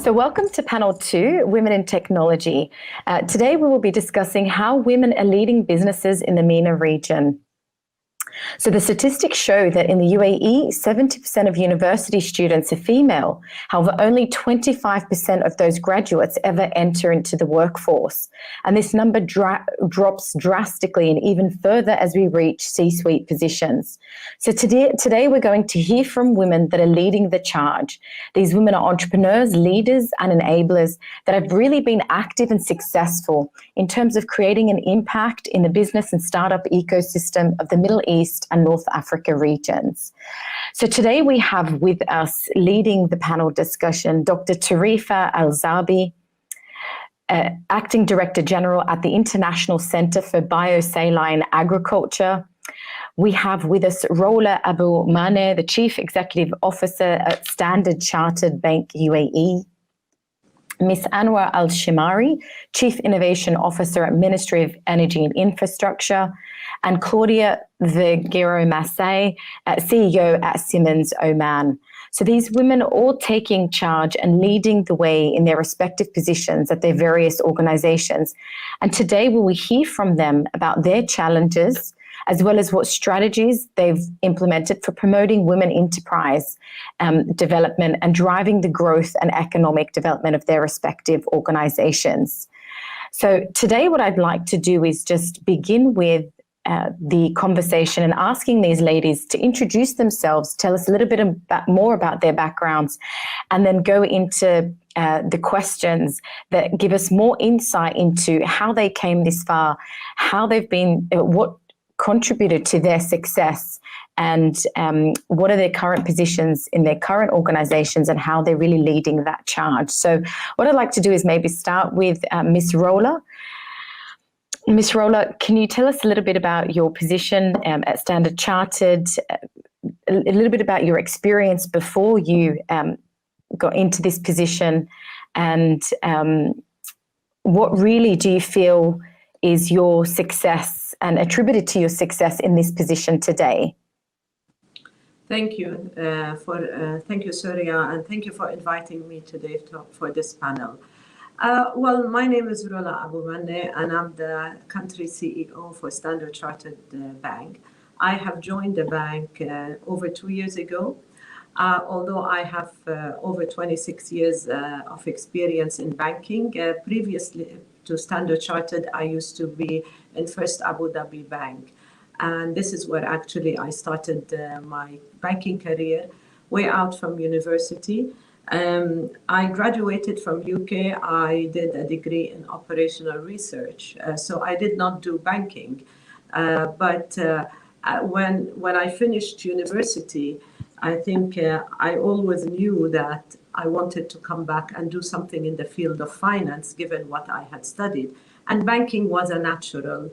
So welcome to panel 2, Women in Technology. Today we will be discussing how women are leading businesses in the MENA region. So the statistics show that in the UAE, 70% of university students are female. However, only 25% of those graduates ever enter into the workforce. And this number drops drastically and even further as we reach C-suite positions. So today we're going to hear from women that are leading the charge. These women are entrepreneurs, leaders, and enablers that have really been active and successful in terms of creating an impact in the business and startup ecosystem of the Middle East and North Africa regions. So today we have with us leading the panel discussion, Dr. Tarifa Al-Zabi, Acting Director General at the International Center for Biosaline Agriculture. We have with us Rola Abu Mane, the Chief Executive Officer at Standard Chartered Bank UAE. Ms Anwar Al-Shimari, Chief Innovation Officer at Ministry of Energy and Infrastructure, and Claudia Masay, CEO at Siemens Oman. So these women are all taking charge and leading the way in their respective positions at their various organizations. And today we will hear from them about their challenges, as well as what strategies they've implemented for promoting women enterprise development and driving the growth and economic development of their respective organizations. So today what I'd like to do is just begin with the conversation and asking these ladies to introduce themselves, tell us a little bit more about their backgrounds, and then go into the questions that give us more insight into how they came this far, how they've been, what contributed to their success, and what are their current positions in their current organizations and how they're really leading that charge. So what I'd like to do is maybe start with Ms. Rola. Ms. Rola, can you tell us a little bit about your position at Standard Chartered, a little bit about your experience before you got into this position, and what really do you feel is your success and attributed to your success in this position today? Thank you, thank you, Surya, and thank you for inviting me today for this panel. Well, my name is Rola Abu Mane, and I'm the country CEO for Standard Chartered Bank. I have joined the bank over 2 years ago, although I have over 26 years of experience in banking. Previously to Standard Chartered, I used to be in First Abu Dhabi Bank. And this is where actually I started my banking career, way out from university. I graduated from UK. I did a degree in operational research. So I did not do banking. But when I finished university, I think I always knew that I wanted to come back and do something in the field of finance, given what I had studied. And banking was a natural.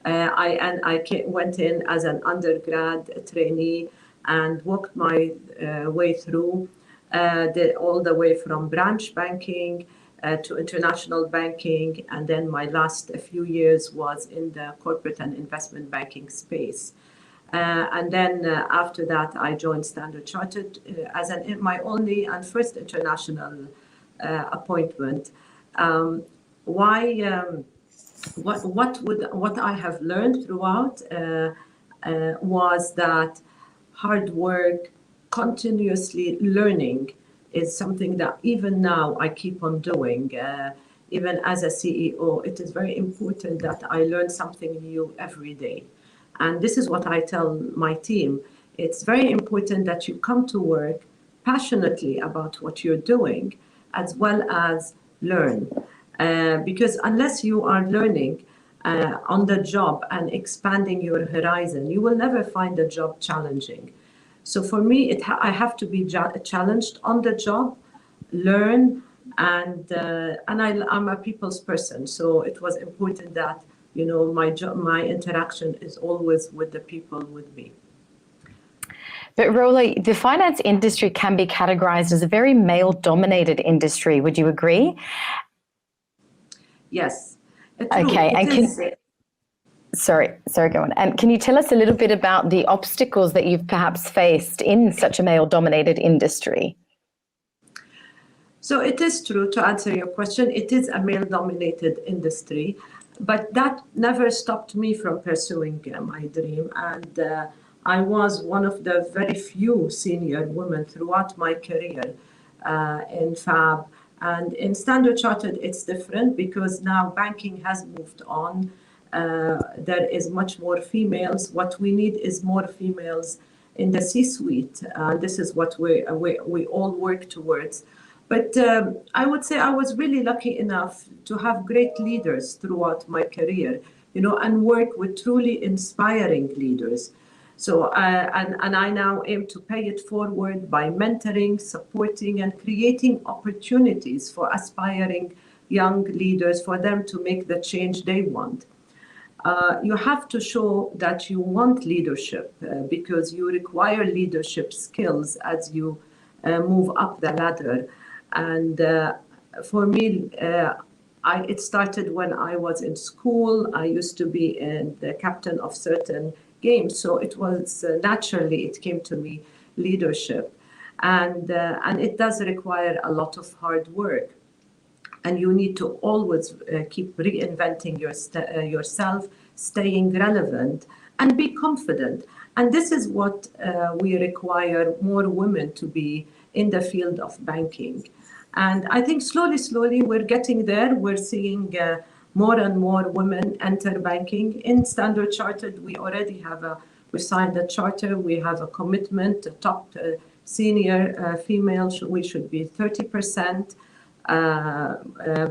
I went in as an undergrad trainee and worked my way through all the way from branch banking to international banking, and then my last few years was in the corporate and investment banking space. And then after that, I joined Standard Chartered as my only and first international appointment. What I have learned throughout was that hard work, continuously learning is something that even now I keep on doing. Even as a CEO, it is very important that I learn something new every day. And this is what I tell my team. It's very important that you come to work passionately about what you're doing, as well as learn. Because unless you are learning on the job and expanding your horizon, you will never find a job challenging. So for me, I have to be challenged on the job, learn, and I'm a people's person. So it was important that my interaction is always with the people with me. But Rola, the finance industry can be categorized as a very male-dominated industry. Would you agree? Yes. Okay, and sorry, go on. And can you tell us a little bit about the obstacles that you've perhaps faced in such a male-dominated industry? So it is true, to answer your question, it is a male-dominated industry, but that never stopped me from pursuing my dream. And I was one of the very few senior women throughout my career in FAB. And in Standard Chartered, it's different because now banking has moved on. There is much more females. What we need is more females in the C-suite. This is what we all work towards. But I would say I was really lucky enough to have great leaders throughout my career, and work with truly inspiring leaders. So, and I now aim to pay it forward by mentoring, supporting, and creating opportunities for aspiring young leaders for them to make the change they want. You have to show that you want leadership because you require leadership skills as you move up the ladder. And for me, it started when I was in school. I used to be the captain of certain games, so it was naturally it came to me leadership, and it does require a lot of hard work, and you need to always keep reinventing yourself, staying relevant, and be confident. And this is what we require more women to be in the field of banking. And I think slowly, we're getting there. We're seeing more and more women enter banking. In Standard Chartered, we already we signed a charter. We have a commitment, a top senior female, we should be 30%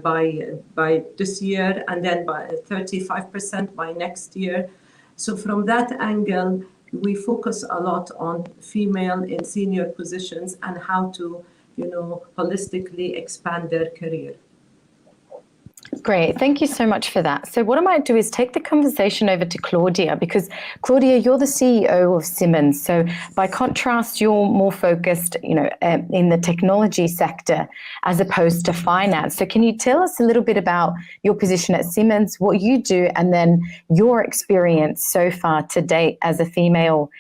by this year, and then by 35% by next year. So from that angle, we focus a lot on female in senior positions and how to holistically expand their career. Great. Thank you so much for that. So what I might do is take the conversation over to Claudia, because Claudia, you're the CEO of Siemens. So by contrast, you're more focused, in the technology sector as opposed to finance. So can you tell us a little bit about your position at Siemens, what you do, and then your experience so far to date as a female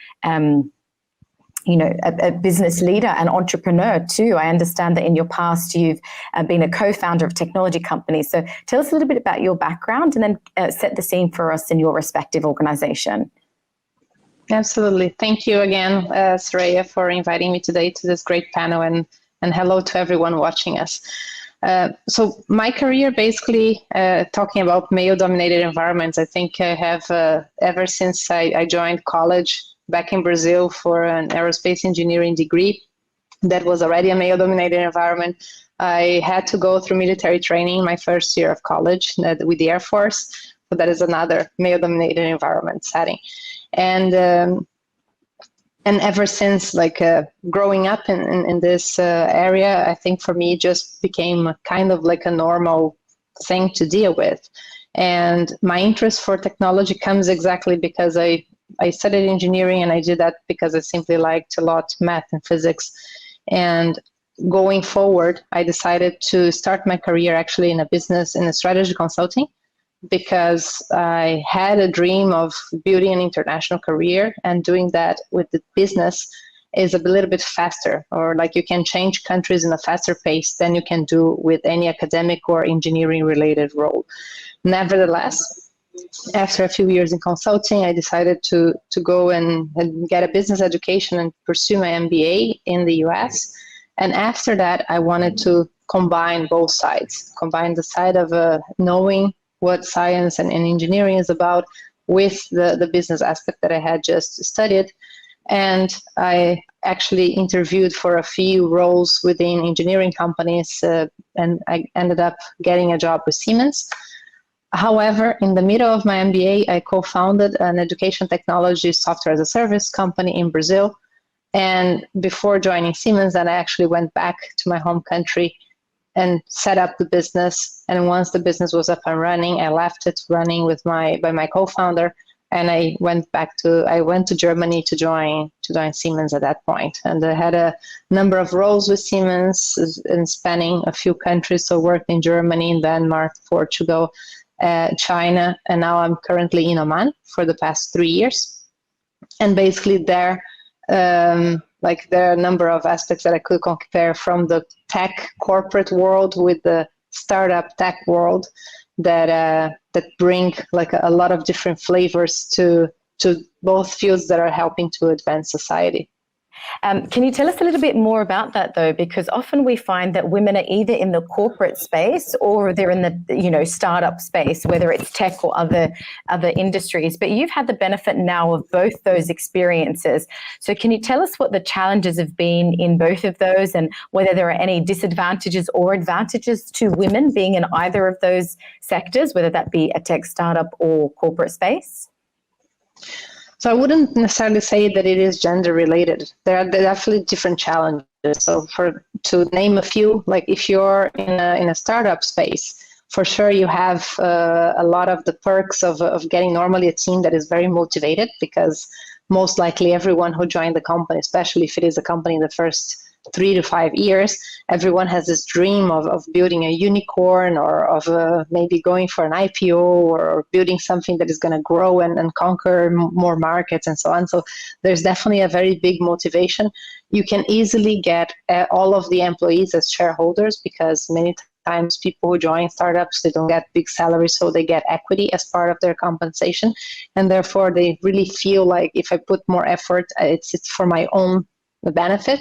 a business leader and entrepreneur too. I understand that in your past you've been a co-founder of technology companies. So tell us a little bit about your background and then set the scene for us in your respective organization. Absolutely. Thank you again, Soraya, for inviting me today to this great panel, and hello to everyone watching us. So my career, basically talking about male-dominated environments, I think I have ever since I joined college back in Brazil for an aerospace engineering degree. That was already a male-dominated environment. I had to go through military training my first year of college with the Air Force, so that is another male-dominated environment setting. And ever since, growing up in this area, I think for me it just became kind of like a normal thing to deal with. And my interest for technology comes exactly because I studied engineering, and I did that because I simply liked a lot math and physics. And going forward, I decided to start my career actually in a strategy consulting, because I had a dream of building an international career, and doing that with the business is a little bit faster, or you can change countries in a faster pace than you can do with any academic or engineering related role. Nevertheless, after a few years in consulting, I decided to go and get a business education and pursue my MBA in the US. And after that, I wanted to combine both sides, combine the side of knowing what science and engineering is about with the business aspect that I had just studied. And I actually interviewed for a few roles within engineering companies, and I ended up getting a job with Siemens. However, in the middle of my MBA, I co-founded an education technology software as a service company in Brazil. And before joining Siemens, I actually went back to my home country and set up the business. And once the business was up and running, I left it running by my co-founder, and I went to Germany to join Siemens at that point. And I had a number of roles with Siemens in spanning a few countries. So worked in Germany, Denmark, Portugal, China, and now I'm currently in Oman for the past 3 years. And basically there, Like there are a number of aspects that I could compare from the tech corporate world with the startup tech world that bring like a lot of different flavors to both fields that are helping to advance society. Can you tell us a little bit more about that, though? Because often we find that women are either in the corporate space or they're in the startup space, whether it's tech or other industries. But you've had the benefit now of both those experiences. So can you tell us what the challenges have been in both of those, and whether there are any disadvantages or advantages to women being in either of those sectors, whether that be a tech startup or corporate space? So I wouldn't necessarily say that it is gender related. There are definitely different challenges. So to name a few, like if you're in a startup space, for sure you have a lot of the perks of getting normally a team that is very motivated, because most likely everyone who joined the company, especially if it is a company in the first 3 to 5 years, everyone has this dream of building a unicorn, or of maybe going for an IPO, or building something that is going to grow and conquer more markets and so on. So there's definitely a very big motivation. You can easily get all of the employees as shareholders, because many times people who join startups, they don't get big salaries, so they get equity as part of their compensation, and therefore they really feel like if I put more effort, it's for my own benefit.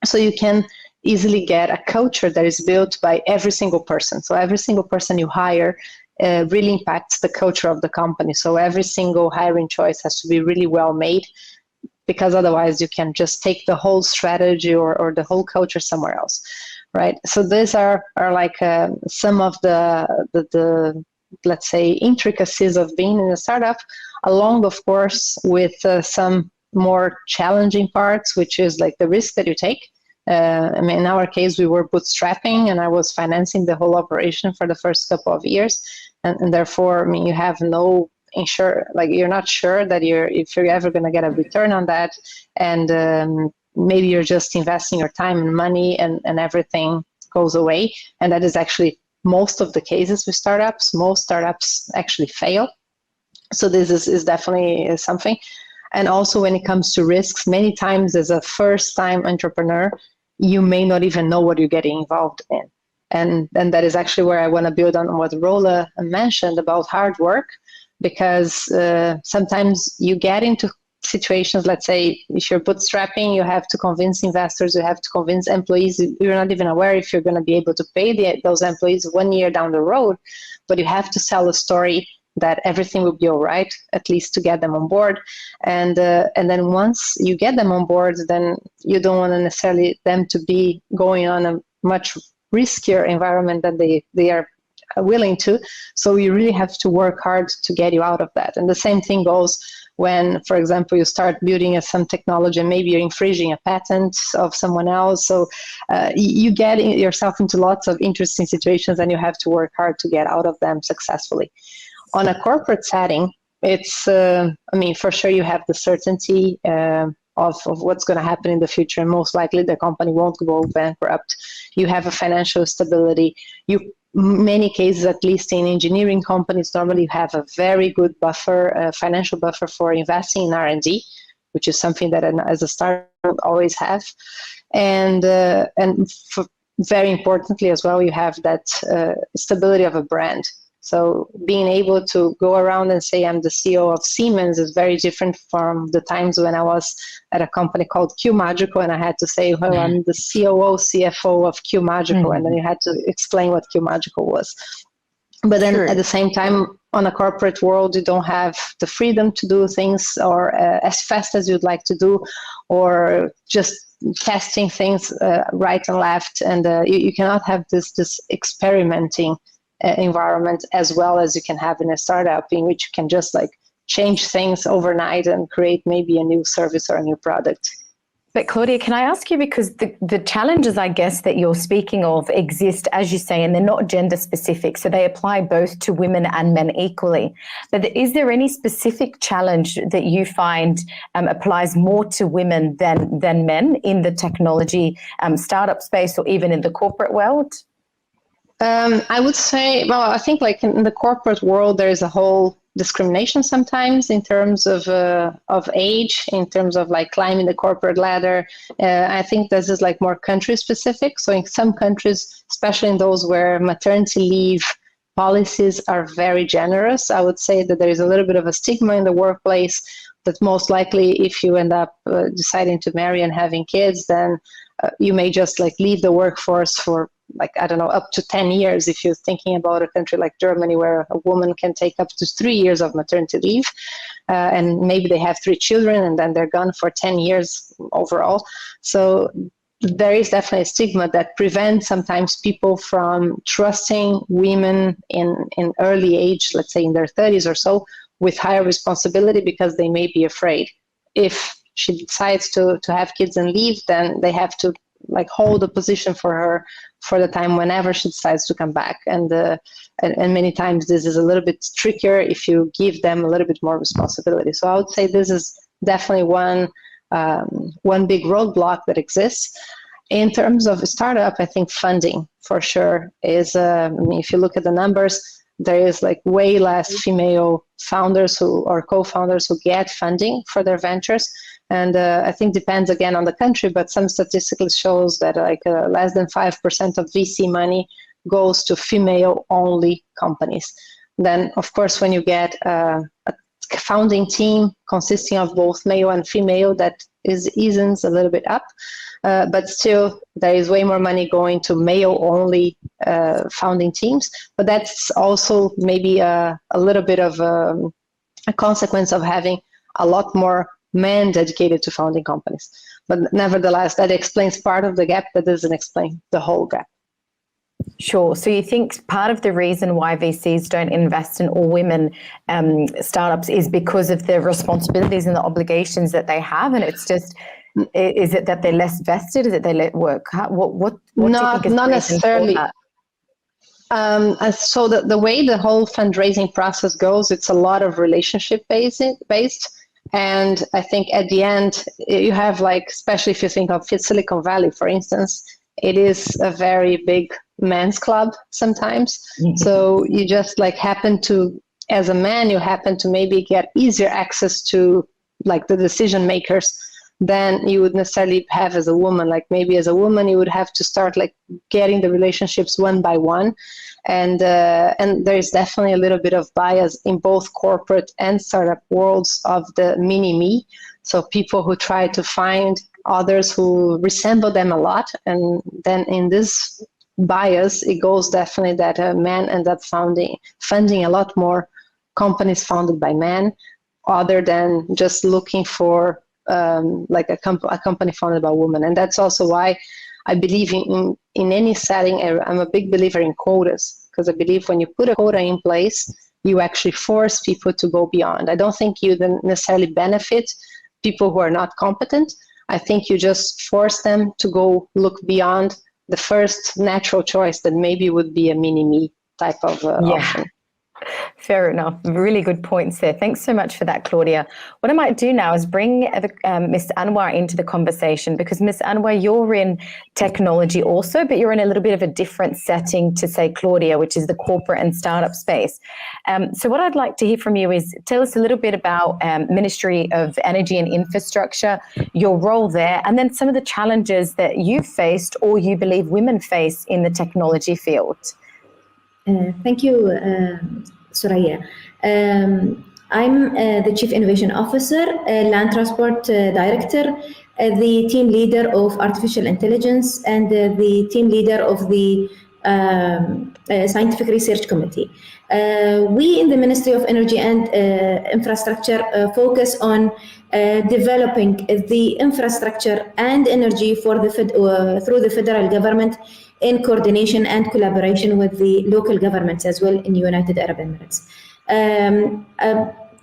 So you can easily get a culture that is built by every single person. So every single person you hire really impacts the culture of the company. So every single hiring choice has to be really well made, because otherwise you can just take the whole strategy or the whole culture somewhere else, right? So these are like some of the let's say intricacies of being in a startup, along of course with some more challenging parts, which is like the risk that you take. In our case, we were bootstrapping, and I was financing the whole operation for the first couple of years, and therefore, you have no like you're not sure that if you're ever going to get a return on that, and maybe you're just investing your time and money, and everything goes away. And that is actually most of the cases with startups. Most startups actually fail. So this is definitely something. And also when it comes to risks, many times as a first-time entrepreneur, you may not even know what you're getting involved in. And that is actually where I want to build on what Rola mentioned about hard work, because sometimes you get into situations, let's say if you're bootstrapping, you have to convince investors, you have to convince employees, you're not even aware if you're going to be able to pay those employees 1 year down the road, but you have to sell a story that everything will be all right, at least to get them on board. And then once you get them on board, then you don't want to necessarily them to be going on a much riskier environment than they are willing to. So you really have to work hard to get you out of that. And the same thing goes when, for example, you start building some technology and maybe you're infringing a patent of someone else. So you get yourself into lots of interesting situations, and you have to work hard to get out of them successfully. On a corporate setting, it's, for sure you have the certainty of what's going to happen in the future, and most likely the company won't go bankrupt. You have a financial stability. Many cases, at least in engineering companies, normally have a very good buffer, financial buffer for investing in R&D, which is something that as a startup always have. And very importantly as well, you have that stability of a brand. So being able to go around and say I'm the CEO of Siemens is very different from the times when I was at a company called Q Magical, and I had to say, well, I'm the COO, CFO of Q Magical, and then you had to explain what Q Magical was. But then at the same time, on a corporate world, you don't have the freedom to do things or as fast as you'd like to do, or just testing things right and left, and you cannot have this experimenting environment as well as you can have in a startup, in which you can just like change things overnight and create maybe a new service or a new product. But Claudia, can I ask you, because the challenges, I guess, that you're speaking of exist, as you say, and they're not gender specific, so they apply both to women and men equally. But is there any specific challenge that you find applies more to women than men in the technology startup space, or even in the corporate world? I would say, well, I think like in the corporate world, there's a whole discrimination sometimes in terms of age, in terms of like climbing the corporate ladder. I think this is like more country specific. So in some countries, especially in those where maternity leave policies are very generous, I would say that there is a little bit of a stigma in the workplace that most likely if you end up deciding to marry and having kids, then you may just like leave the workforce for like, I don't know, up to 10 years if you're thinking about a country like Germany where a woman can take up to 3 years of maternity leave and maybe they have 3 children and then they're gone for 10 years overall. So there is definitely a stigma that prevents sometimes people from trusting women in early age, let's say in their 30s or so, with higher responsibility because they may be afraid. If she decides to have kids and leave, then they have to like hold a position for her for the time whenever she decides to come back. And many times this is a little bit trickier if you give them a little bit more responsibility. So I would say this is definitely one big roadblock that exists. In terms of a startup, I think funding for sure is, I mean, if you look at the numbers, there is like way less female founders or co-founders who get funding for their ventures. And I think depends again on the country, but some statistics shows that like less than 5% of VC money goes to female-only companies. Then, of course, when you get a founding team consisting of both male and female, that evens a little bit up. But still, there is way more money going to male-only founding teams. But that's also maybe a little bit of a consequence of having a lot more men dedicated to founding companies. But nevertheless, that explains part of the gap, but doesn't explain the whole gap. Sure. So you think part of the reason why VCs don't invest in all women startups is because of the responsibilities and the obligations that they have, and it's just, is it that they're less vested? Is it they let work? What do you think is not the reason necessarily. for that? So the way the whole fundraising process goes, it's a lot of relationship based. And I think at the end, you have like, especially if you think of Silicon Valley, for instance, it is a very big men's club sometimes. So you just like happen to, as a man, you happen to maybe get easier access to like the decision makers than you would necessarily have as a woman. Like maybe as a woman, you would have to start like getting the relationships one by one. And there is definitely a little bit of bias in both corporate and startup worlds of the mini-me. So people who try to find others who resemble them a lot. And then in this bias, it goes definitely that a man ends up funding a lot more companies founded by men, other than just looking for like a company founded by women. And that's also why I believe in any setting, I'm a big believer in quotas, because I believe when you put a quota in place, you actually force people to go beyond. I don't think you then necessarily benefit people who are not competent. I think you just force them to go look beyond the first natural choice that maybe would be a mini-me type of option. Fair enough. Really good points there. Thanks so much for that, Claudia. What I might do now is bring Ms Anwar into the conversation, because Ms Anwar, you're in technology also, but you're in a little bit of a different setting to, say, Claudia, which is the corporate and startup space. So what I'd like to hear from you is tell us a little bit about Ministry of Energy and Infrastructure, your role there, and then some of the challenges that you've faced or you believe women face in the technology field. Thank you, Soraya. I'm the Chief Innovation Officer, Land Transport Director, the team leader of Artificial Intelligence, and the team leader of the Scientific Research Committee. We in the Ministry of Energy and Infrastructure focus on developing the infrastructure and energy for the through the federal government in coordination and collaboration with the local governments as well in United Arab Emirates.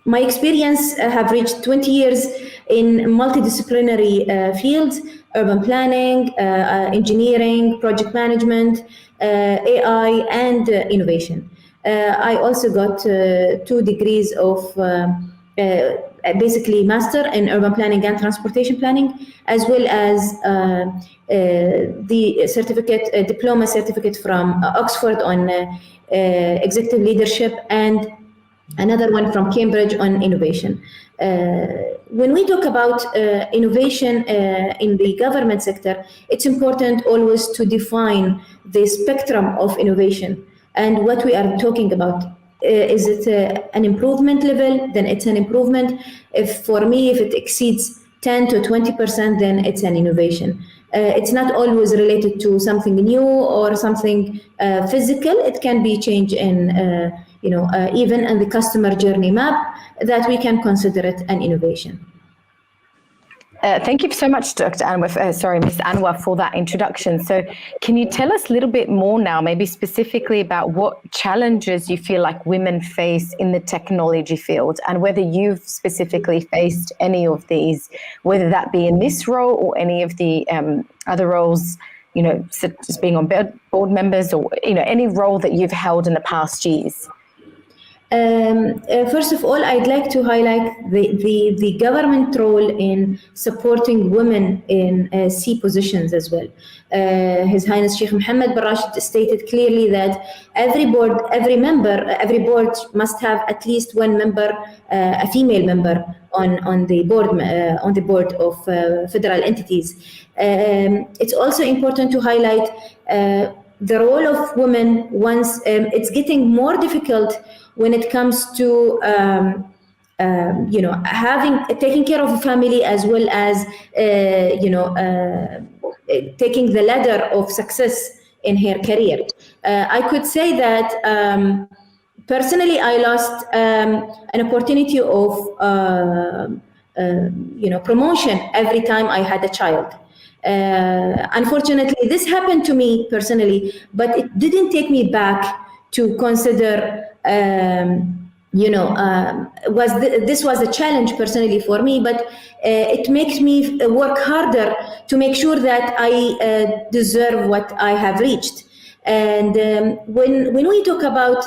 My experience have reached 20 years in multidisciplinary fields: urban planning, engineering, project management, AI, and innovation. I also got 2 degrees of basically master in urban planning and transportation planning, as well as the certificate, diploma certificate from Oxford on executive leadership and another one from Cambridge on innovation. When we talk about innovation in the government sector, it's important always to define the spectrum of innovation and what we are talking about. Is it an improvement level? Then it's an improvement. If it exceeds 10 to 20%, then it's an innovation. It's not always related to something new or something physical. It can be change in, even in the customer journey map, that we can consider it an innovation. Thank you so much, Dr. Anwar, Ms. Anwar, for that introduction. So can you tell us a little bit more now, maybe specifically about what challenges you feel like women face in the technology field, and whether you've specifically faced any of these, whether that be in this role or any of the other roles, such as being on board members, or, any role that you've held in the past years? First of all, I'd like to highlight the government role in supporting women in C positions as well. His Highness Sheikh Mohammed bin Rashid stated clearly that every board must have at least one member, a female member on the board of federal entities. It's also important to highlight the role of women once it's getting more difficult when it comes to taking care of a family, as well as taking the ladder of success in her career. I could say that personally, I lost an opportunity of promotion every time I had a child. Unfortunately, this happened to me personally, but it didn't take me back to consider this was a challenge personally for me, but it makes me work harder to make sure that I deserve what I have reached. And when we talk about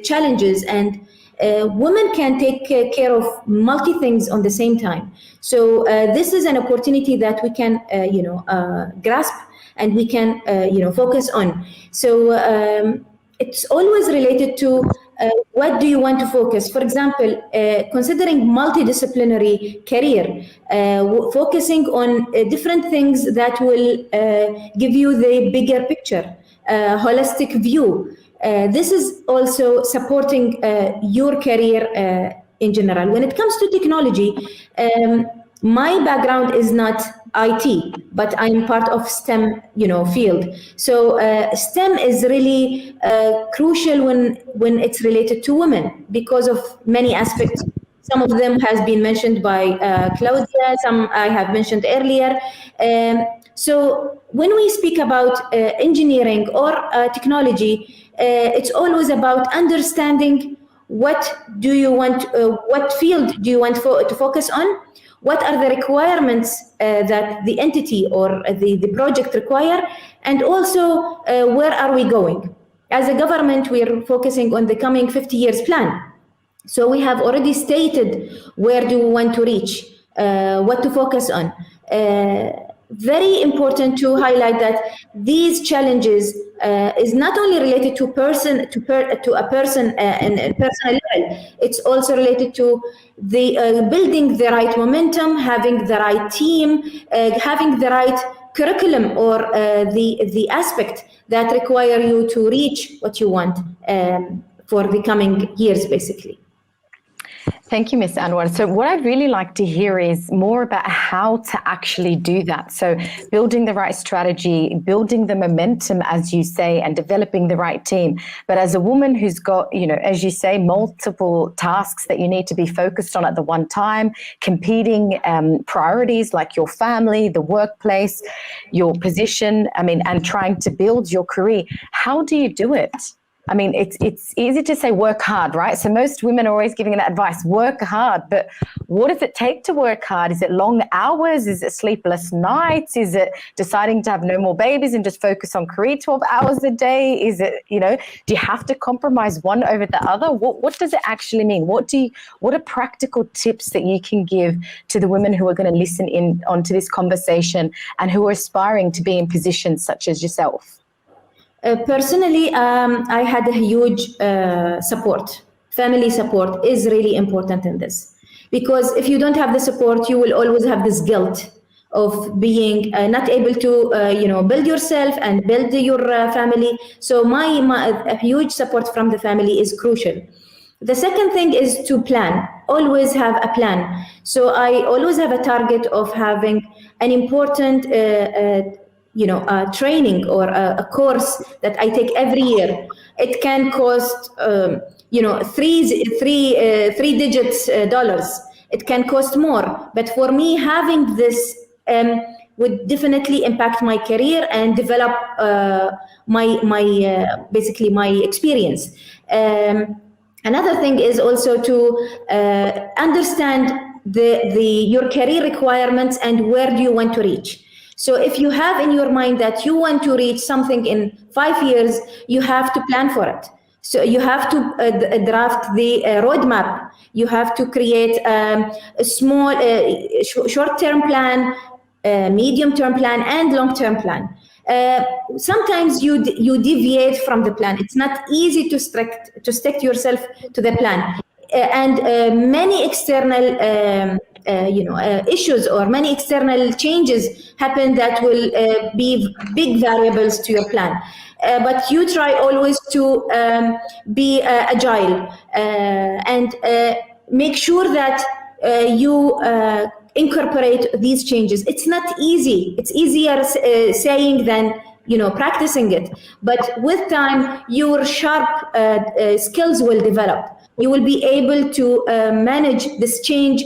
challenges, and women can take care of multi things on the same time. So this is an opportunity that we can grasp, and we can focus on. So it's always related to what do you want to focus. For example, considering multidisciplinary career, focusing on different things that will give you the bigger picture, holistic view. This is also supporting your career in general. When it comes to technology, my background is not IT, but I'm part of STEM, field. So STEM is really crucial when it's related to women because of many aspects. Some of them has been mentioned by Claudia, some I have mentioned earlier. So when we speak about engineering or technology, it's always about understanding what do you want, what field do you want to focus on, what are the requirements that the entity or the project require, and also where are we going. As a government, we are focusing on the coming 50 years plan. So we have already stated where do we want to reach, what to focus on. Very important to highlight that these challenges is not only related to a person and personal level. It's also related to the building the right momentum, having the right team, having the right curriculum, or the aspect that require you to reach what you want for the coming years, basically. Thank you, Ms. Anwar. So what I'd really like to hear is more about how to actually do that. So building the right strategy, building the momentum, as you say, and developing the right team. But as a woman who's got, as you say, multiple tasks that you need to be focused on at the one time, competing priorities like your family, the workplace, your position, and trying to build your career, how do you do it? It's easy to say work hard, right? So most women are always giving that advice, work hard. But what does it take to work hard? Is it long hours? Is it sleepless nights? Is it deciding to have no more babies and just focus on career 12 hours a day? Is it, do you have to compromise one over the other? What does it actually mean? What are practical tips that you can give to the women who are going to listen in onto this conversation and who are aspiring to be in positions such as yourself? Personally, I had a huge support family support is really important in this. Because if you don't have the support, you will always have this guilt of being not able to, build yourself and build your family. So a huge support from the family is crucial. The second thing is to plan. Always have a plan. So I always have a target of having an important, training or a course that I take every year. It can cost, three digits dollars. It can cost more, but for me, having this would definitely impact my career and develop basically my experience. Another thing is also to understand your career requirements and where do you want to reach. So if you have in your mind that you want to reach something in 5 years, you have to plan for it. So you have to draft the roadmap. You have to create a small short-term plan, medium-term plan, and long-term plan. Sometimes you deviate from the plan. It's not easy to stick yourself to the plan, and many external issues or many external changes happen that will be big variables to your plan. But you try always to be agile and make sure that you incorporate these changes. It's not easy. It's easier saying than practicing it. But with time, your sharp skills will develop. You will be able to manage this change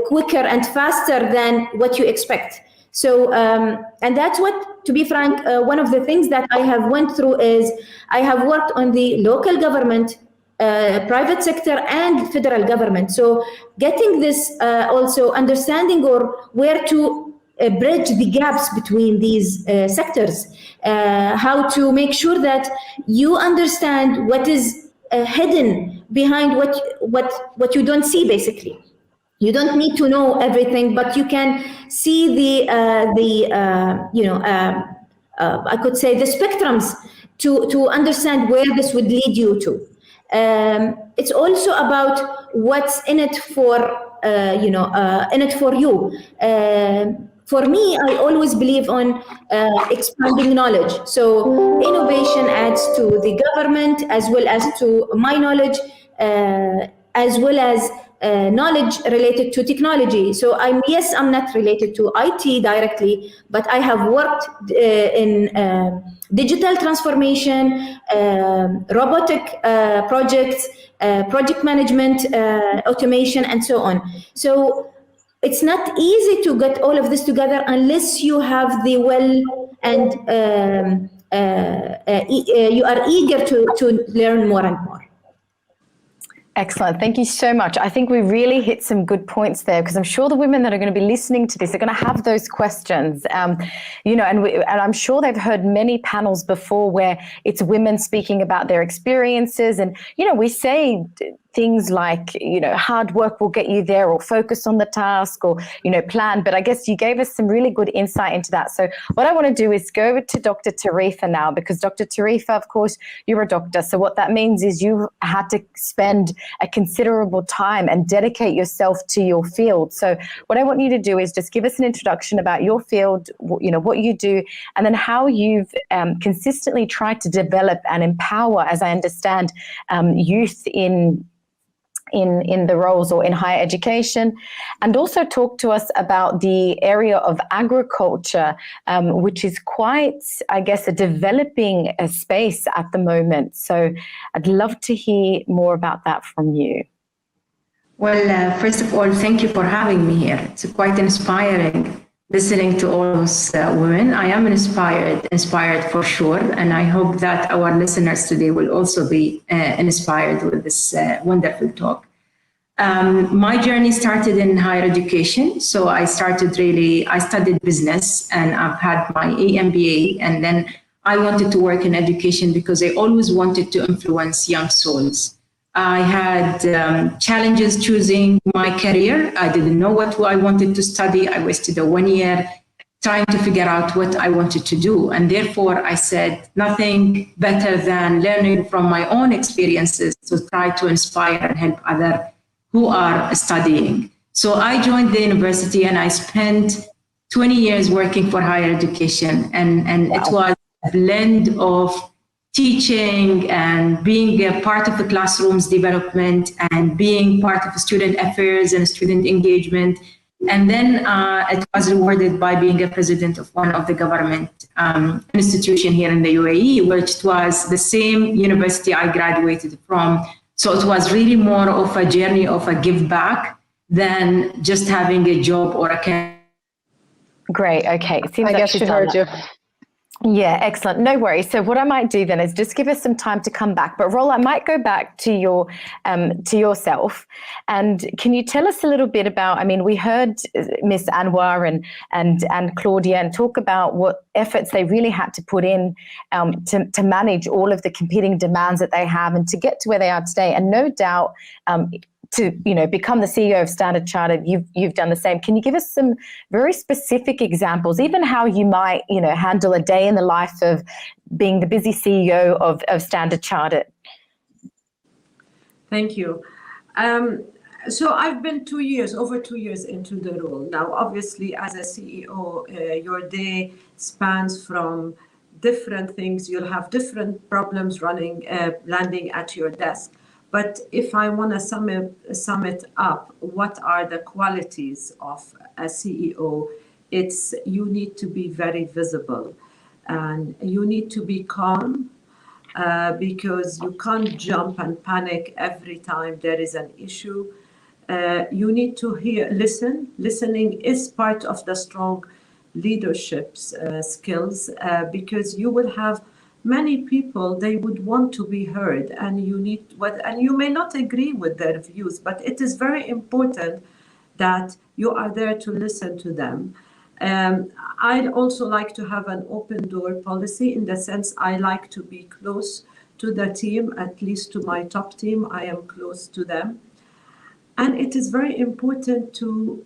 quicker and faster than what you expect. So, and that's what, to be frank, one of the things that I have went through is I have worked on the local government, private sector, and federal government. So getting this also understanding or where to bridge the gaps between these sectors, how to make sure that you understand what is hidden behind what you don't see, basically. You don't need to know everything, but you can see I could say the spectrums to understand where this would lead you to. It's also about what's in it for you. For me, I always believe on expanding knowledge. So innovation adds to the government as well as to my knowledge, as well as knowledge related to technology. So I'm not related to IT directly, but I have worked in digital transformation, robotic projects, project management, automation, and so on. So it's not easy to get all of this together unless you have the will and you are eager to learn more and more. Excellent. Thank you so much. I think we really hit some good points there, because I'm sure the women that are going to be listening to this are going to have those questions. And I'm sure they've heard many panels before where it's women speaking about their experiences. And, we say things like, hard work will get you there, or focus on the task, or, plan. But I guess you gave us some really good insight into that. So what I want to do is go over to Dr. Tarifa now, because Dr. Tarifa, of course, you're a doctor. So what that means is you had to spend a considerable time and dedicate yourself to your field. So what I want you to do is just give us an introduction about your field, what you do, and then how you've consistently tried to develop and empower, as I understand, youth in the roles or in higher education, and also talk to us about the area of agriculture, which is quite, I guess, a developing space at the moment. So I'd love to hear more about that from you. Well, first of all, thank you for having me here. It's quite inspiring listening to all those women. I am inspired for sure, and I hope that our listeners today will also be inspired with this wonderful talk. My journey started in higher education. So I studied business, and I've had my MBA, and then I wanted to work in education because I always wanted to influence young souls. I had challenges choosing my career. I didn't know what I wanted to study. I wasted 1 year trying to figure out what I wanted to do. And therefore, I said nothing better than learning from my own experiences to try to inspire and help others who are studying. So I joined the university and I spent 20 years working for higher education. And It was a blend of teaching and being a part of the classroom's development and being part of student affairs and student engagement. And then it was rewarded by being a president of one of the government institution here in the UAE, which was the same university I graduated from. So it was really more of a journey of a give back than just having a job or a career. Great. Okay. I guess she heard you. Yeah, excellent. No worries. So what I might do then is just give us some time to come back. But Rola, I might go back to yourself. And can you tell us a little bit about, I mean, we heard Ms Anwar and Claudia and talk about what efforts they really had to put in to manage all of the competing demands that they have and to get to where they are today. And no doubt, to become the CEO of Standard Chartered, you've done the same. Can you give us some very specific examples, even how you might handle a day in the life of being the busy CEO of Standard Chartered? Thank you. So I've been over 2 years into the role. Now, obviously, as a CEO, your day spans from different things. You'll have different problems landing at your desk. But if I want to sum it up, what are the qualities of a CEO? It's you need to be very visible and you need to be calm because you can't jump and panic every time there is an issue. You need to listen. Listening is part of the strong leadership skills because you will have many people, they would want to be heard, and you may not agree with their views, but it is very important that you are there to listen to them. I'd also like to have an open door policy in the sense I like to be close to the team, at least to my top team, I am close to them. And it is very important to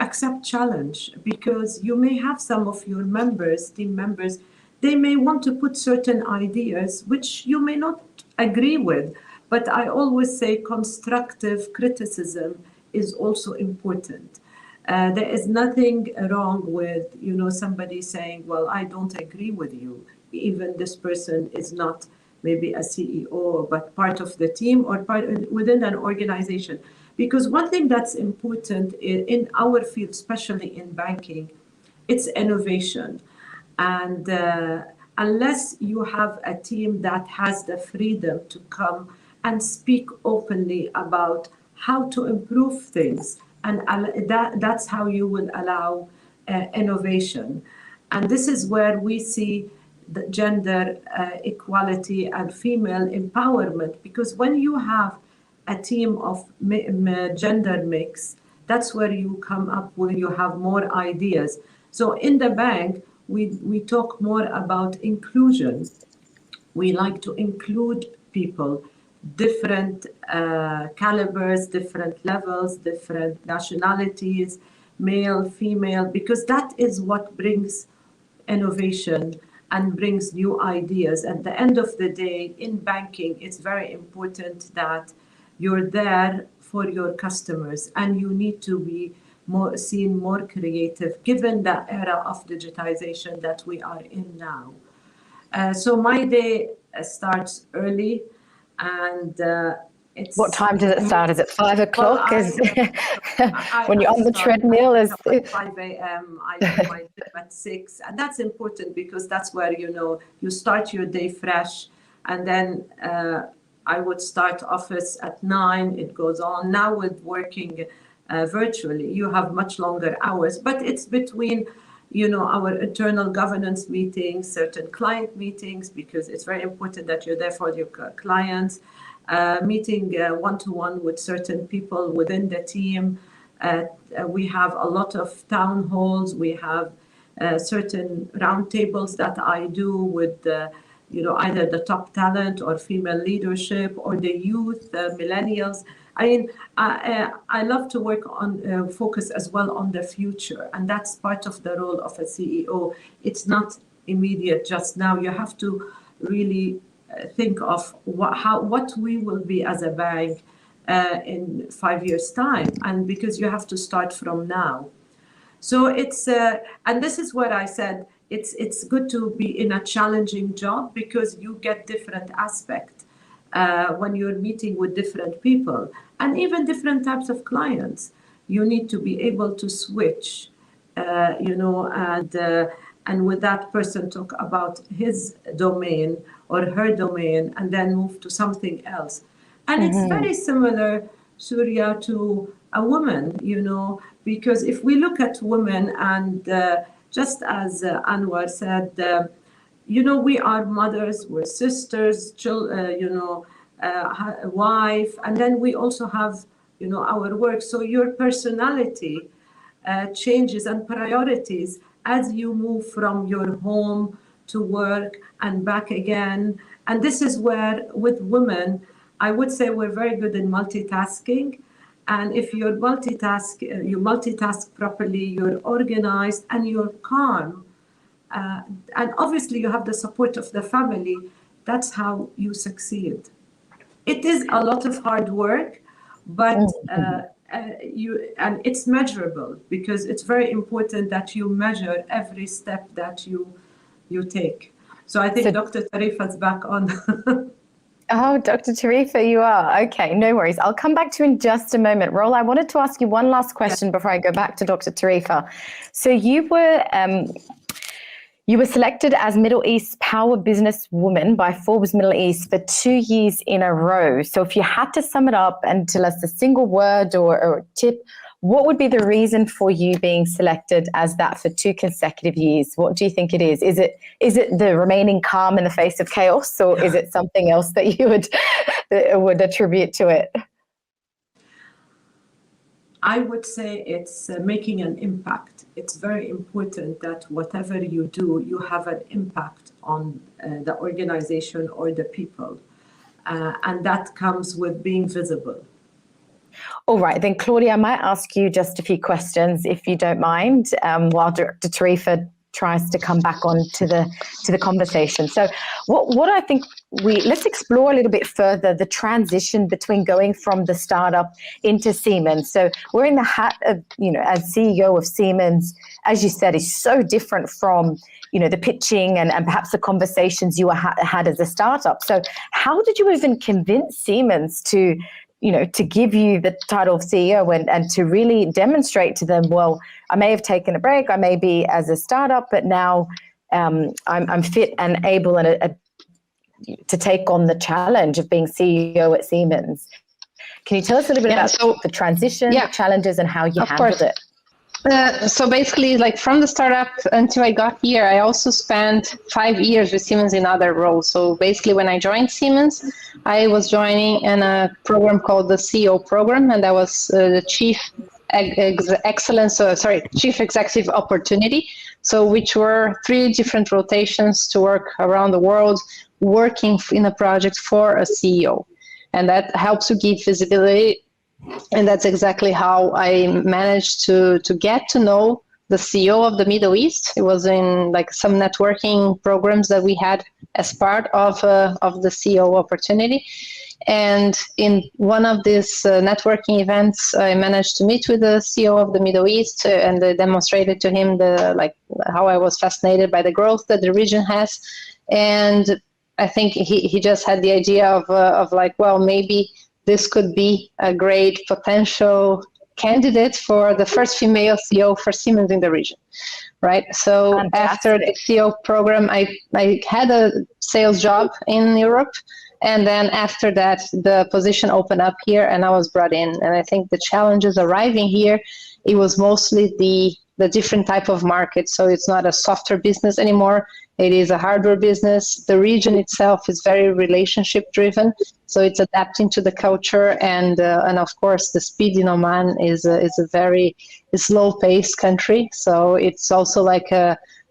accept challenge because you may have some of your team members, they may want to put certain ideas which you may not agree with, but I always say constructive criticism is also important. There is nothing wrong with somebody saying, well, I don't agree with you. Even this person is not maybe a CEO, but part of the team or within an organization. Because one thing that's important in our field, especially in banking, it's innovation. And unless you have a team that has the freedom to come and speak openly about how to improve things, and that's how you will allow innovation. And this is where we see the gender equality and female empowerment, because when you have a team of gender mix, that's where you come up where you have more ideas. So in the bank, we talk more about inclusion. We like to include people, different calibers, different levels, different nationalities, male, female, because that is what brings innovation and brings new ideas. At the end of the day, in banking, it's very important that you're there for your customers and you need to be seen more creative given the era of digitization that we are in now. So my day starts early and it's... What time does it start? Is it 5 o'clock? Well, when you're on the treadmill? At 5 a.m. I do my gym at 6. And that's important because that's where, you start your day fresh. And then I would start office at 9. It goes on. Now with working virtually, you have much longer hours, but it's between, our internal governance meetings, certain client meetings, because it's very important that you're there for your clients, meeting one-to-one with certain people within the team. We have a lot of town halls. We have certain roundtables that I do with either the top talent or female leadership or the youth, millennials. I mean, I love to work on focus as well on the future, and that's part of the role of a CEO. It's not immediate just now. You have to really think of what we will be as a bank in 5 years' time, and because you have to start from now. So it's and this is what I said. It's good to be in a challenging job because you get different aspects when you're meeting with different people and even different types of clients. You need to be able to switch, and with that person talk about his domain or her domain and then move to something else. And it's very similar, Surya, to a woman, because if we look at women and just as Anwar said, we are mothers, we're sisters, wife, and then we also have, our work. So your personality changes and priorities as you move from your home to work and back again. And this is where, with women, I would say we're very good in multitasking. And if you multitask properly, you're organized and you're calm. And obviously you have the support of the family. That's how you succeed. It is a lot of hard work, but and it's measurable because it's very important that you measure every step that you take. So I think Dr. Tarifa is back on. Oh, Dr. Tarifa, you are. Okay, no worries. I'll come back to you in just a moment. Roel, I wanted to ask you one last question before I go back to Dr. Tarifa. So you were selected as Middle East Power Businesswoman by Forbes Middle East for 2 years in a row. So if you had to sum it up and tell us a single word or tip, what would be the reason for you being selected as that for 2 consecutive years? What do you think it is? Is it the remaining calm in the face of chaos, or is it something else that you would attribute to it? I would say it's making an impact. It's very important that whatever you do, you have an impact on the organization or the people. And that comes with being visible. All right, then Claudia, I might ask you just a few questions, if you don't mind, while Dr. Tarifa tries to come back on to the conversation. So what I think let's explore a little bit further the transition between going from the startup into Siemens. So wearing the hat of, as CEO of Siemens, as you said, is so different from, the pitching and perhaps the conversations you had as a startup. So how did you even convince Siemens to give you the title of CEO and to really demonstrate to them, well, I may have taken a break, I may be as a startup, but now I'm fit and able to take on the challenge of being CEO at Siemens. Can you tell us a little bit about the transition, the challenges, and how you handled it? So basically, like from the startup until I got here, I also spent 5 years with Siemens in other roles. So basically, when I joined Siemens, I was joining in a program called the CEO program, and that was the Chief Executive Opportunity. So which were 3 different rotations to work around the world, working in a project for a CEO, and that helps to give visibility. And that's exactly how I managed to get to know the CEO of the Middle East. It was in like some networking programs that we had as part of the CEO opportunity. And in one of these networking events, I managed to meet with the CEO of the Middle East, and I demonstrated to him how I was fascinated by the growth that the region has. And I think he just had the idea of well, maybe this could be a great potential candidate for the first female CEO for Siemens in the region, right? So after the CEO program, I had a sales job in Europe. And then after that, the position opened up here and I was brought in. And I think the challenges arriving here, it was mostly the different type of market. So it's not a software business anymore. It is a hardware business. The region itself is very relationship driven. So it's adapting to the culture. And of course, the speed in Oman is a very slow paced country. So it's also like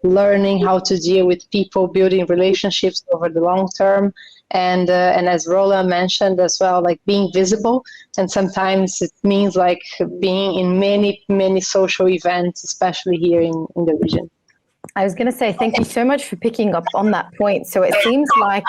learning how to deal with people, building relationships over the long term. And as Rola mentioned as well, like being visible. And sometimes it means like being in many social events, especially here in the region. I was going to say, thank you so much for picking up on that point. So it seems like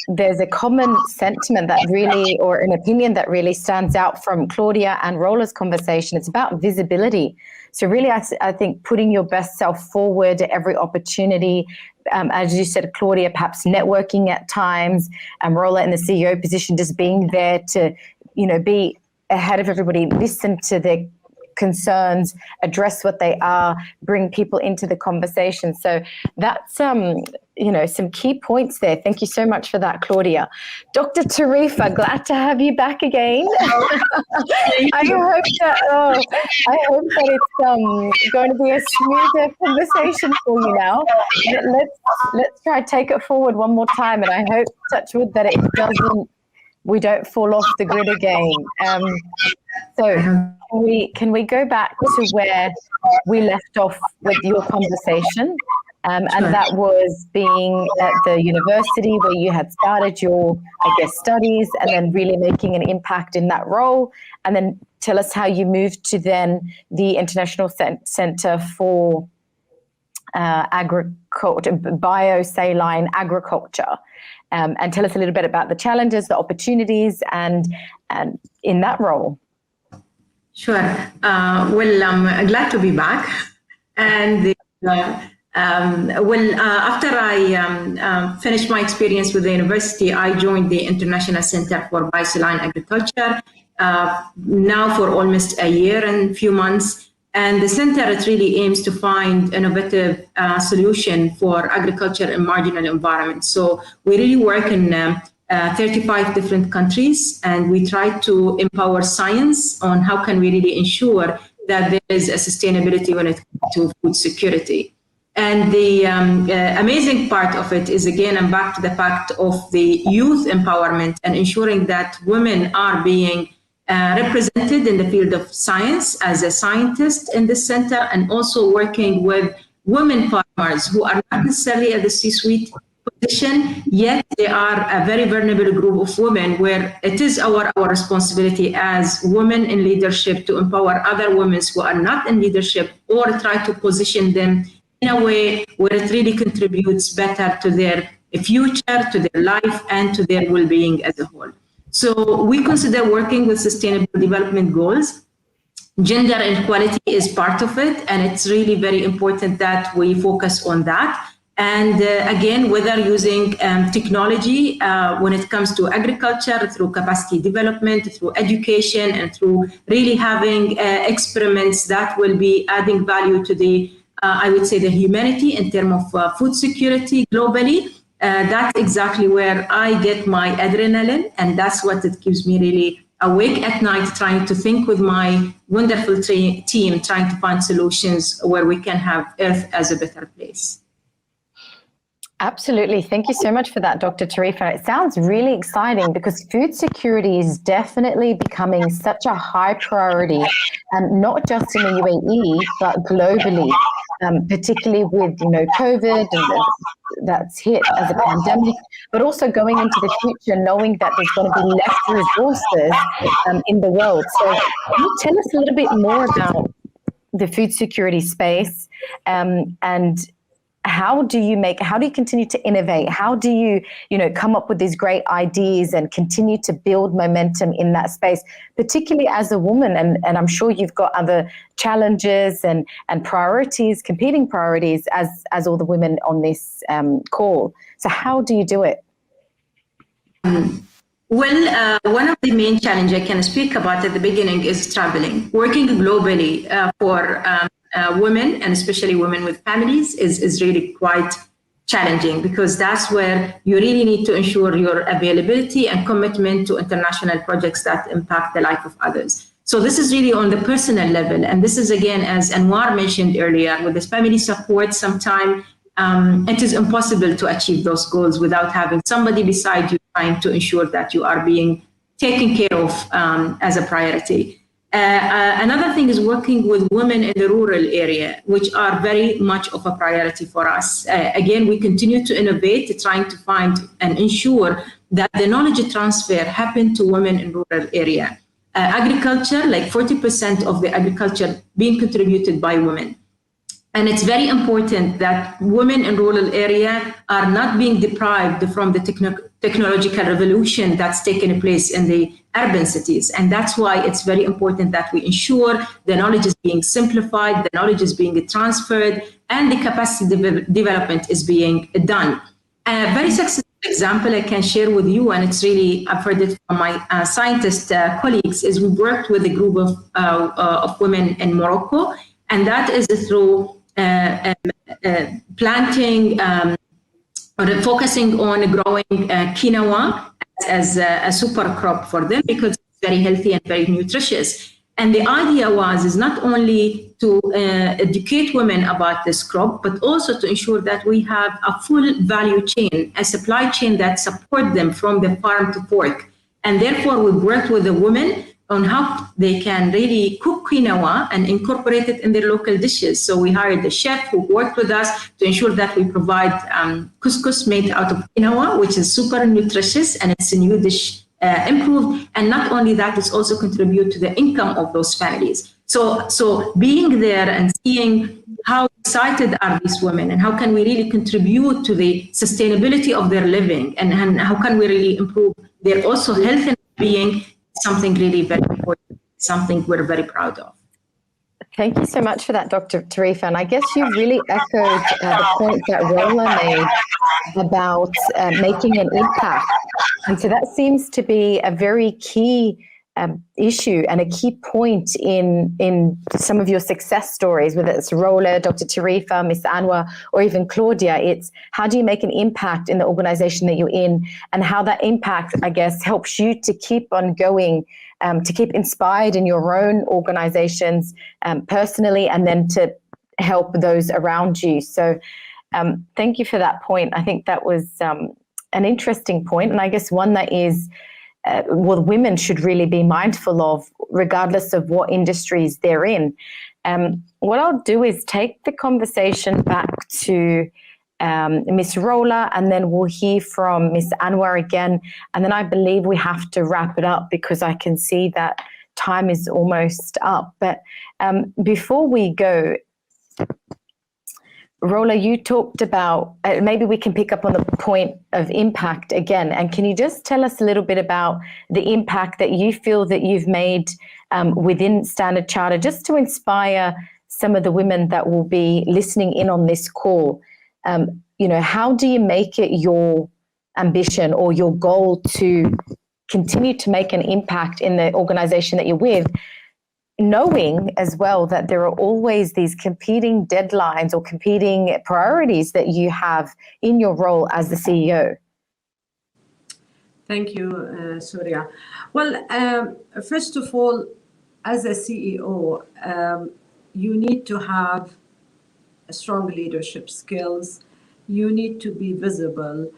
there's a common sentiment that really, or an opinion that really stands out from Claudia and Rola's conversation. It's about visibility. So really, I think putting your best self forward at every opportunity, as you said, Claudia, perhaps networking at times, Rola in the CEO position, just being there to, be ahead of everybody, listen to their concerns, address what they are, bring people into the conversation. So that's, some key points there. Thank you so much for that, Claudia. Dr. Tarifa, glad to have you back again. I hope that it's going to be a smoother conversation for you now. Let's try to take it forward one more time, and I hope, touch wood, that we don't fall off the grid again. So can we go back to where we left off with your conversation? And that was being at the university where you had started your, studies, and then really making an impact in that role. And then tell us how you moved to then the International Center for Agriculture, Bio-Saline Agriculture. And tell us a little bit about the challenges, the opportunities, and in that role. Sure. Well, I'm glad to be back. And after I finished my experience with the university, I joined the International Center for Bio-Saline Agriculture now for almost a year and a few months. And the center, it really aims to find innovative solution for agriculture in marginal environments. So we really work in 35 different countries, and we try to empower science on how can we really ensure that there is a sustainability when it comes to food security. And the amazing part of it is, again, I'm back to the fact of the youth empowerment and ensuring that women are being represented in the field of science as a scientist in this center, and also working with women farmers who are not necessarily at the C-suite position, yet they are a very vulnerable group of women where it is our responsibility as women in leadership to empower other women who are not in leadership, or try to position them in a way where it really contributes better to their future, to their life, and to their well-being as a whole. So we consider working with sustainable development goals. Gender equality is part of it, and it's really very important that we focus on that. And again, whether using technology when it comes to agriculture, through capacity development, through education, and through really having experiments that will be adding value to the, I would say, the humanity in terms of food security globally. That's exactly where I get my adrenaline, and that's what it keeps me really awake at night, trying to think with my wonderful team, trying to find solutions where we can have Earth as a better place. Absolutely. Thank you so much for that, Dr. Tarifa. It sounds really exciting because food security is definitely becoming such a high priority, not just in the UAE, but globally, particularly with, COVID and that's hit as a pandemic, but also going into the future, knowing that there's going to be less resources in the world. So can you tell us a little bit more about the food security space and how do you continue to innovate? How do you, come up with these great ideas and continue to build momentum in that space, particularly as a woman? And I'm sure you've got other challenges and priorities, competing priorities as all the women on this call. So how do you do it? Well, one of the main challenges I can speak about at the beginning is traveling. Working globally for women, and especially women with families, is really quite challenging, because that's where you really need to ensure your availability and commitment to international projects that impact the life of others. So this is really on the personal level. And this is, again, as Anwar mentioned earlier, with this family support, sometimes it is impossible to achieve those goals without having somebody beside you trying to ensure that you are being taken care of as a priority. Another thing is working with women in the rural area, which are very much of a priority for us. Again, we continue to innovate, trying to find and ensure that the knowledge transfer happen to women in rural area. Agriculture, like 40% of the agriculture being contributed by women. And it's very important that women in rural area are not being deprived from the technological revolution that's taken place in the urban cities. And that's why it's very important that we ensure the knowledge is being simplified, the knowledge is being transferred, and the capacity development is being done. A very successful example I can share with you, and it's really, I've heard it from my scientist colleagues, is we worked with a group of women in Morocco, and that is through planting or focusing on growing quinoa as a super crop for them because it's very healthy and very nutritious. And the idea is not only to educate women about this crop, but also to ensure that we have a full value chain, a supply chain that support them from the farm to fork. And therefore, we worked with the women on how they can really cook quinoa and incorporate it in their local dishes. So we hired a chef who worked with us to ensure that we provide couscous made out of quinoa, which is super nutritious, and it's a new dish improved. And not only that, it's also contribute to the income of those families. So being there and seeing how excited are these women and how can we really contribute to the sustainability of their living and how can we really improve their also health and being, something really very important, something we're very proud of. Thank you so much for that, Dr. Tarifa. And I guess you really echoed the point that Rola made about making an impact. And so that seems to be a very key issue and a key point in some of your success stories, whether it's Rola, Dr. Tarifa, Ms Anwar, or even Claudia. It's how do you make an impact in the organization that you're in, and how that impact, I guess, helps you to keep on going, to keep inspired in your own organizations personally, and then to help those around you. So thank you for that point. I think that was an interesting point, and I guess one that is women should really be mindful of, regardless of what industries they're in. What I'll do is take the conversation back to Ms. Rola, and then we'll hear from Ms. Anwar again. And then I believe we have to wrap it up because I can see that time is almost up. But before we go, Rola, you talked about, maybe we can pick up on the point of impact again. And can you just tell us a little bit about the impact that you feel that you've made within Standard Chartered, just to inspire some of the women that will be listening in on this call? How do you make it your ambition or your goal to continue to make an impact in the organization that you're with, knowing as well that there are always these competing deadlines or competing priorities that you have in your role as the CEO? Thank you, Surya. Well, first of all, as a CEO, you need to have strong leadership skills, you need to be visible,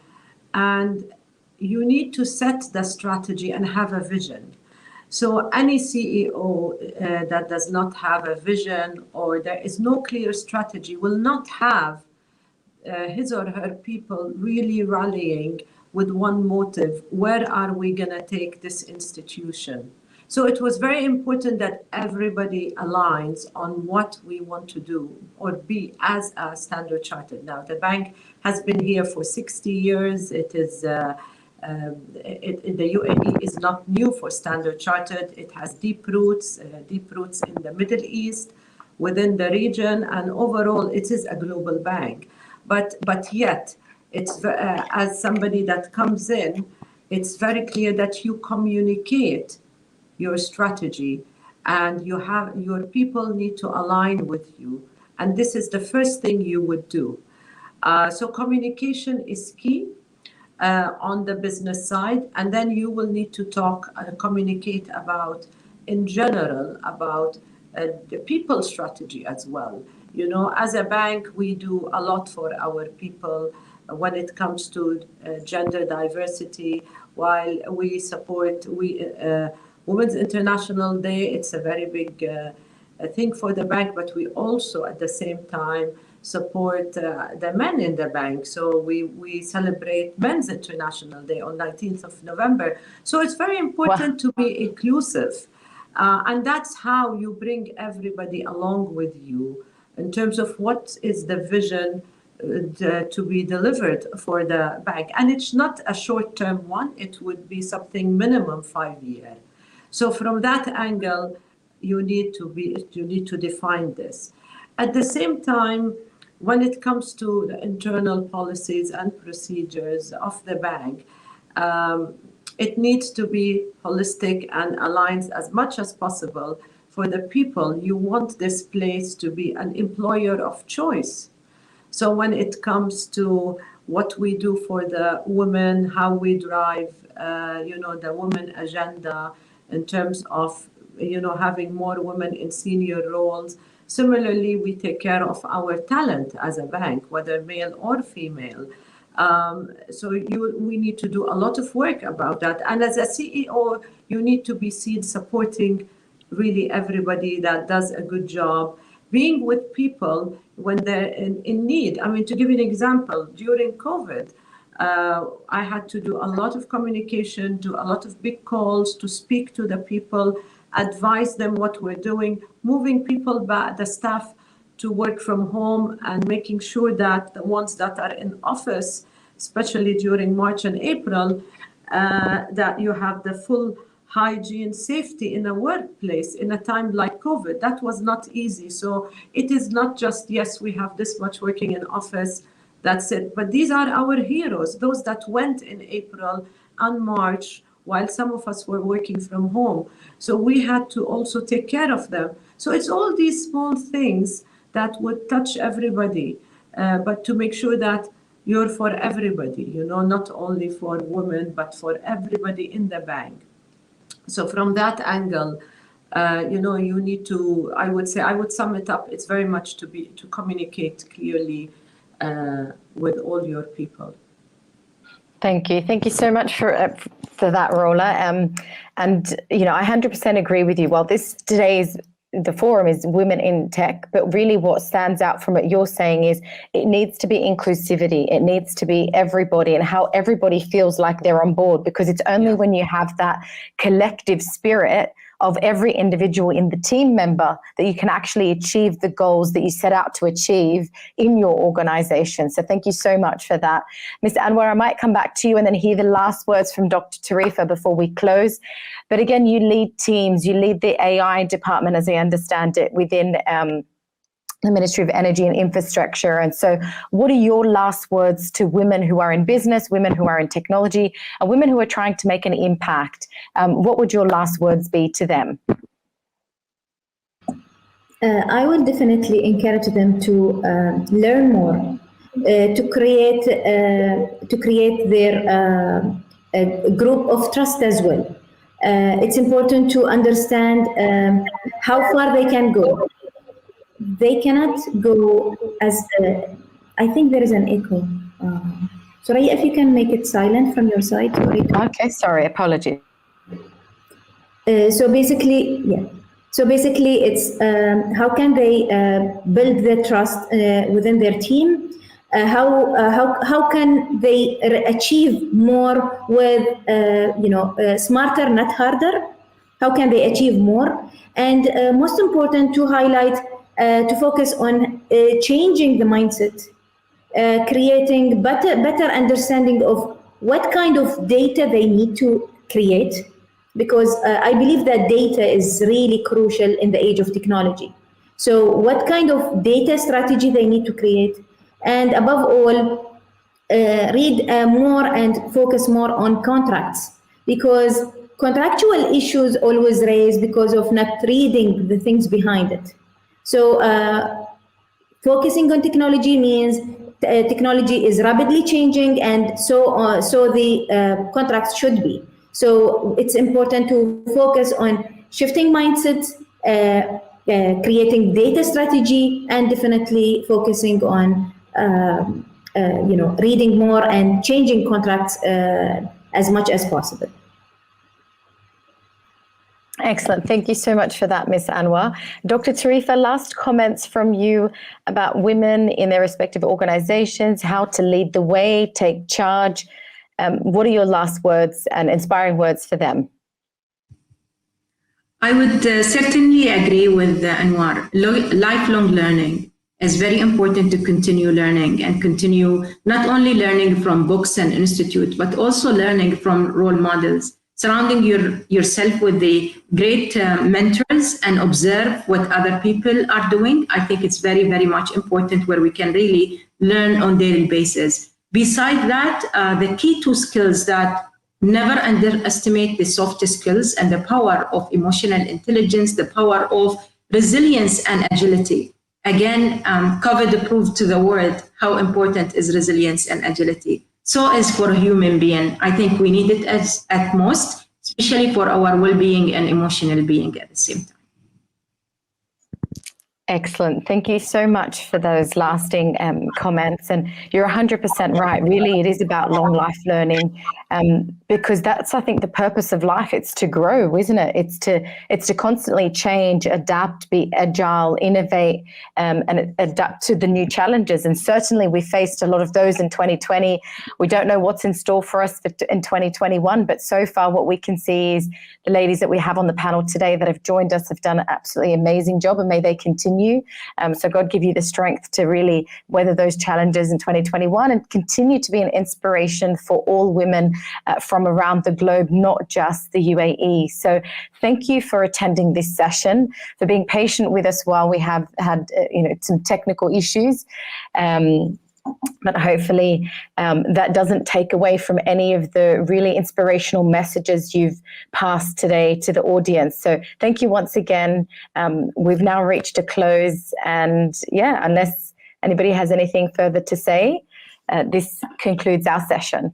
and you need to set the strategy and have a vision. So any CEO that does not have a vision or there is no clear strategy will not have his or her people really rallying with one motive. Where are we going to take this institution? So it was very important that everybody aligns on what we want to do or be as a Standard Chartered. Now, the bank has been here for 60 years. It is the UAE is not new for Standard Chartered. It has deep roots in the Middle East, within the region, and overall it is a global bank. But yet, it's as somebody that comes in, it's very clear that you communicate your strategy, and you have your people need to align with you, and this is the first thing you would do. So communication is key. On the business side, and then you will need to communicate about, in general, about the people strategy as well. As a bank, we do a lot for our people when it comes to gender diversity, while we support Women's International Day, it's a very big thing for the bank, but we also at the same time support the men in the bank. So we celebrate Men's International Day on 19th of November. So it's very important to be inclusive. And that's how you bring everybody along with you in terms of what is the vision to be delivered for the bank. And it's not a short-term one, it would be something minimum 5 years. So from that angle, you need to define this. At the same time, when it comes to the internal policies and procedures of the bank, it needs to be holistic and aligned as much as possible for the people. You want this place to be an employer of choice. So when it comes to what we do for the women, how we drive, the women agenda in terms of, having more women in senior roles. Similarly, we take care of our talent as a bank, whether male or female. So we need to do a lot of work about that. And as a CEO, you need to be seen supporting really everybody that does a good job, being with people when they're in need. I mean, to give you an example, during COVID, I had to do a lot of communication, do a lot of big calls to speak to the people, advise them what we're doing, moving people back, the staff to work from home, and making sure that the ones that are in office, especially during March and April, that you have the full hygiene, safety in a workplace in a time like COVID. That was not easy. So it is not just, yes, we have this much working in office, that's it. But these are our heroes, those that went in April and March, while some of us were working from home. So we had to also take care of them. So it's all these small things that would touch everybody, but to make sure that you're for everybody, not only for women, but for everybody in the bank. So from that angle, you need to, I would sum it up, it's very much to communicate clearly with all your people. Thank you so much for that, Rola. And I 100% agree with you. Well, the forum is Women in Tech, but really what stands out from what you're saying is it needs to be inclusivity. It needs to be everybody and how everybody feels like they're on board, because it's only when you have that collective spirit of every individual in the team member that you can actually achieve the goals that you set out to achieve in your organization. So thank you so much for that. Ms Anwar, I might come back to you and then hear the last words from Dr. Tarifa before we close. But again, you lead teams, you lead the AI department, as I understand it, within the Ministry of Energy and Infrastructure. And so what are your last words to women who are in business, women who are in technology, and women who are trying to make an impact? What would your last words be to them? I will definitely encourage them to learn more, to create their group of trust as well. It's important to understand how far they can go. They cannot go as I think there is an echo. Soraya, if you can make it silent from your side. Okay, sorry, apologies. So basically, it's how can they build the trust within their team? How can they achieve more with smarter, not harder? How can they achieve more? And most important, to highlight, to focus on changing the mindset, creating better understanding of what kind of data they need to create, because I believe that data is really crucial in the age of technology. So what kind of data strategy they need to create, and above all, read more and focus more on contracts, because contractual issues always raise because of not reading the things behind it. So focusing on technology means technology is rapidly changing, and so the contracts should be. So it's important to focus on shifting mindsets, creating data strategy, and definitely focusing on reading more and changing contracts as much as possible. Excellent. Thank you so much for that, Ms Anwar. Dr. Tarifa, last comments from you about women in their respective organizations, how to lead the way, take charge. What are your last words and inspiring words for them? I would certainly agree with Anwar. Lifelong learning is very important to continue learning and continue not only learning from books and institute, but also learning from role models. Surrounding yourself with the great mentors and observe what other people are doing. I think it's very, very much important where we can really learn on daily basis. Besides that, the key two skills that never underestimate the soft skills and the power of emotional intelligence, the power of resilience and agility. Again, COVID proved to the world how important is resilience and agility. So is for a human being. I think we need it at most, especially for our well-being and emotional being at the same time. Excellent. Thank you so much for those lasting comments. And you're 100% right. Really, it is about long life learning, because that's, I think, the purpose of life. It's to grow, isn't it? It's to constantly change, adapt, be agile, innovate, and adapt to the new challenges. And certainly we faced a lot of those in 2020. We don't know what's in store for us in 2021, but so far what we can see is the ladies that we have on the panel today that have joined us have done an absolutely amazing job, and may they continue. So God give you the strength to really weather those challenges in 2021 and continue to be an inspiration for all women from around the globe, not just the UAE. So thank you for attending this session, for being patient with us while we have had some technical issues. But hopefully that doesn't take away from any of the really inspirational messages you've passed today to the audience. So thank you once again. We've now reached a close, and unless anybody has anything further to say, this concludes our session.